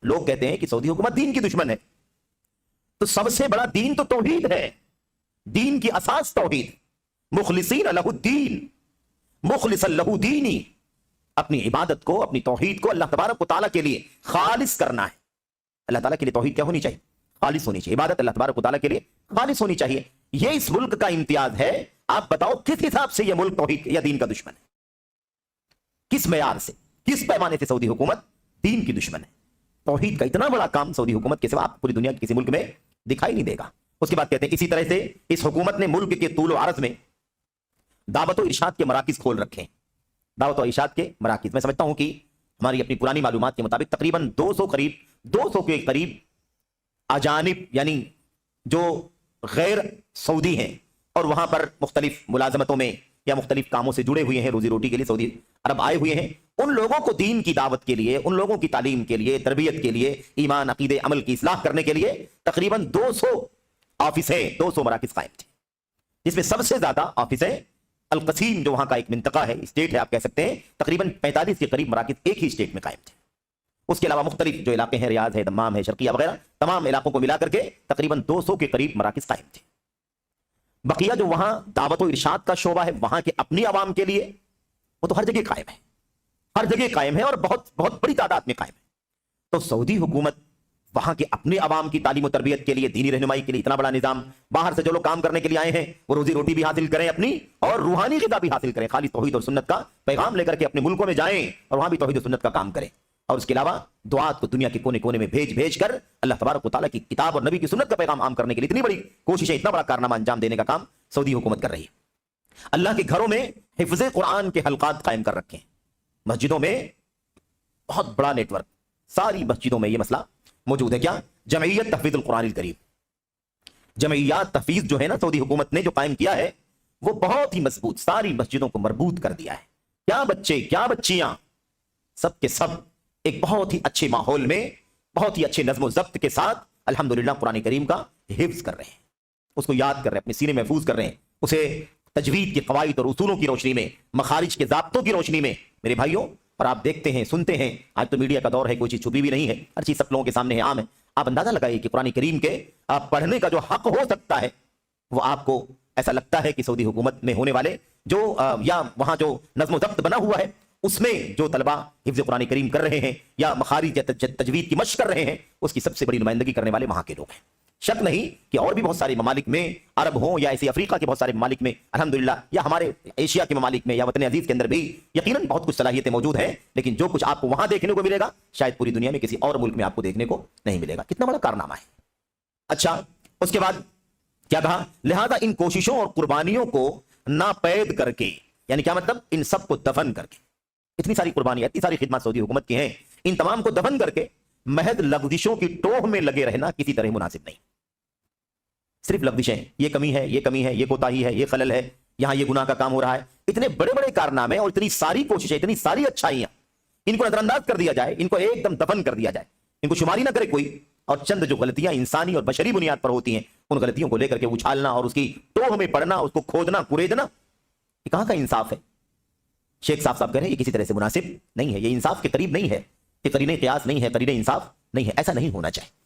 لوگ کہتے ہیں کہ سعودی حکومت دین کی دشمن ہے، تو سب سے بڑا دین تو توحید ہے، دین کی اساس توحید، مخلصین لہ الدین، مخلص لہ دینی، اپنی عبادت کو، اپنی توحید کو اللہ تبارک و تعالیٰ کے لیے خالص کرنا ہے۔ اللہ تعالیٰ کے لیے توحید کیا ہونی چاہیے؟ خالص ہونی چاہیے، عبادت اللہ تبارک و تعالیٰ کے لیے خالص ہونی چاہیے۔ یہ اس ملک کا امتیاز ہے۔ آپ بتاؤ کس حساب سے یہ ملک توحید یا دین کا دشمن ہے؟ کس معیار سے، کس پیمانے سے سعودی حکومت دین کی دشمن ہے؟ توحید کا اتنا بڑا کام سعودی حکومت کے سوا آپ پوری دنیا کے کسی ملک میں دکھائی نہیں دے گا۔ اس کے بعد کہتے ہیں اسی طرح سے اس حکومت نے ملک کے طول و عرض میں دعوت و ارشاد کے مراکز کھول رکھے ہیں۔ دعوت و ارشاد کے مراکز، میں سمجھتا ہوں کہ ہماری اپنی پرانی معلومات کے مطابق تقریباً 200 کے قریب اجانب یعنی جو غیر سعودی ہیں اور وہاں پر مختلف ملازمتوں میں یا مختلف کاموں سے جڑے ہوئے ہیں، روزی روٹی کے لیے سعودی عرب آئے ہوئے ہیں، ان لوگوں کو دین کی دعوت کے لیے، ان لوگوں کی تعلیم کے لیے، تربیت کے لیے، ایمان عقیدے عمل کی اصلاح کرنے کے لیے تقریباً 200 آفسیں، 200 مراکز قائم تھے، جس میں سب سے زیادہ آفسیں القصیم جو وہاں کا ایک منطقہ ہے، اسٹیٹ ہے آپ کہہ سکتے ہیں، تقریباً 45 کے قریب مراکز ایک ہی اسٹیٹ میں قائم تھے۔ اس کے علاوہ مختلف جو علاقے ہیں، ریاض ہے، دمام ہے، شرقیہ وغیرہ، تمام علاقوں کو ملا کر کے تقریباً 200 کے قریب مراکز قائم تھے۔ بقیہ جو وہاں دعوت و ارشاد کا شعبہ ہے وہاں کے اپنی عوام کے لیے، وہ تو ہر جگہ قائم ہے، ہر جگہ قائم ہے اور بہت بہت بڑی تعداد میں قائم ہے۔ تو سعودی حکومت وہاں کے اپنے عوام کی تعلیم و تربیت کے لیے، دینی رہنمائی کے لیے اتنا بڑا نظام، باہر سے جو لوگ کام کرنے کے لیے آئے ہیں وہ روزی روٹی بھی حاصل کریں اپنی اور روحانی غذا بھی حاصل کریں، خالی توحید اور سنت کا پیغام لے کر کے اپنے ملکوں میں جائیں اور وہاں بھی توحید و سنت کا کام کریں، اور اس کے علاوہ دعات کو دنیا کے کونے کونے میں بھیج کر اللہ تبارک و تعالیٰ کی کتاب اور نبی کی سنت کا پیغام عام کرنے کے لیے اتنی بڑی کوششیں، اتنا بڑا کارنامہ انجام دینے کا کام سعودی حکومت کر رہی ہے۔ اللہ کے گھروں میں حفظ قرآن کے حلقات قائم کر رکھے ہیں، مسجدوں میں بہت بڑا نیٹ ورک، ساری مسجدوں میں یہ مسئلہ موجود ہے۔ کیا؟ جمعیت تحفیظ القرآن الکریم، جمعیات تحفیظ جو ہے نا سعودی حکومت نے جو قائم کیا ہے وہ بہت ہی مضبوط، ساری مسجدوں کو مربوط کر دیا ہے۔ کیا بچے، کیا بچیاں، سب کے سب ایک بہت ہی اچھے ماحول میں، بہت ہی اچھے نظم و ضبط کے ساتھ الحمدللہ قرآن کریم کا حفظ کر رہے ہیں، اس کو یاد کر رہے ہیں، اپنے سینے محفوظ کر رہے ہیں، اسے تجوید کے قواعد اور اصولوں کی روشنی میں، مخارج کے ضابطوں کی روشنی میں۔ میرے بھائیوں، اور آپ دیکھتے ہیں، سنتے ہیں، آج تو میڈیا کا دور ہے، کوئی چیز چھپی بھی نہیں ہے، ہر چیز سب لوگوں کے سامنے ہے، عام ہے۔ آپ اندازہ لگائیے کہ قرآن کریم کے آپ پڑھنے کا جو حق ہو سکتا ہے وہ آپ کو ایسا لگتا ہے کہ سعودی حکومت میں ہونے والے جو یا وہاں جو نظم و ضبط بنا ہوا ہے اس میں جو طلبہ حفظ قرآن کریم کر رہے ہیں یا مخارج یا تجوید کی مشق کر رہے ہیں، اس کی سب سے بڑی نمائندگی کرنے والے وہاں کے لوگ ہیں۔ شک نہیں کہ اور بھی بہت سارے ممالک میں، عرب ہوں یا ایسی افریقہ کے بہت سارے ممالک میں الحمدللہ، یا ہمارے ایشیا کے ممالک میں یا وطن عزیز کے اندر بھی یقیناً بہت کچھ صلاحیتیں موجود ہیں، لیکن جو کچھ آپ کو وہاں دیکھنے کو ملے گا شاید پوری دنیا میں کسی اور ملک میں آپ کو دیکھنے کو نہیں ملے گا۔ کتنا بڑا کارنامہ ہے۔ اچھا، اس کے بعد کیا کہا؟ لہذا ان کوششوں اور قربانیوں کو ناپید کر کے، یعنی کیا مطلب؟ ان سب کو دفن کر کے، اتنی ساری قربانیاں، اتنی ساری خدمات سعودی حکومت کی ہیں، ان تمام کو دفن کر کے محض لغزشوں کی ٹوہ میں لگے رہنا کسی طرح مناسب نہیں۔ صرف لغزشیں، یہ کمی ہے، یہ کمی ہے، یہ کوتاہی ہے، یہ خلل ہے، یہاں یہ گناہ کا کام ہو رہا ہے، اتنے بڑے بڑے کارنامے اور اتنی ساری کوششیں، اتنی ساری اچھائیاں، ان کو نظر انداز کر دیا جائے، ان کو ایک دم دفن کر دیا جائے، ان کو شماری نہ کرے کوئی، اور چند جو غلطیاں انسانی اور بشری بنیاد پر ہوتی ہیں ان غلطیوں کو لے کر کے اچھالنا اور اس کی ٹوہ میں پڑنا، اس کو کھودنا، کوریدنا، یہ کہاں کا انصاف ہے؟ شیخ صاحب کہہ رہے ہیں یہ کسی طرح سے مناسب نہیں ہے، یہ انصاف کے قریب نہیں ہے، یہ قرینہ قیاس نہیں ہے، قرینہ انصاف نہیں ہے، ایسا نہیں ہونا چاہیے۔